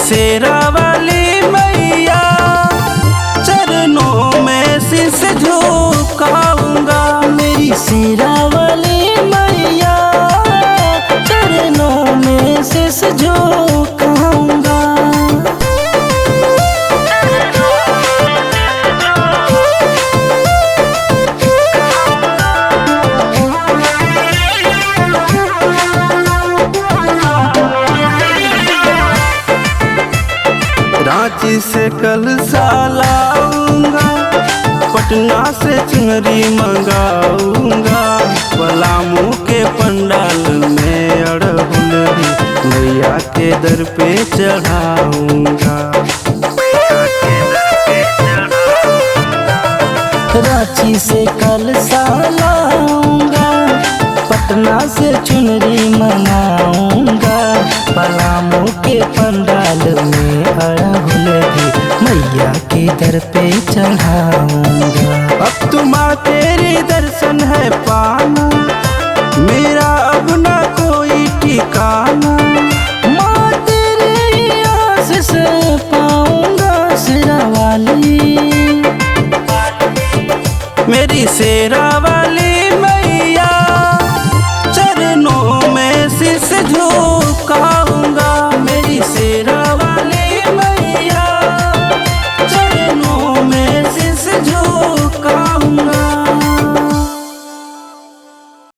शेरा वाली मैया, चरणों में शीश झुकाऊंगा। मेरी शेरा वाली मैया, चरणों में शीश झुकाऊंगा। रांची से कलसा लाऊंगा, पटना से चुनरी मंगाऊंगा। पलामू के पंडाल में अड़हुल भी मैया के दर पे चढ़ाऊंगा। रांची से कलसा लाऊंगा, पटना से चुनरी मनाऊंगा। पलामू के पंडाल में अड़हुल भी मैया के दर पे चढ़ाऊंगा। अब तुम्हारा तेरे दर्शन है पाना, मेरा अब ना कोई ठिकाना। माँ तेरे आशीष पाऊंगा शेरा वाली। मेरी शेरा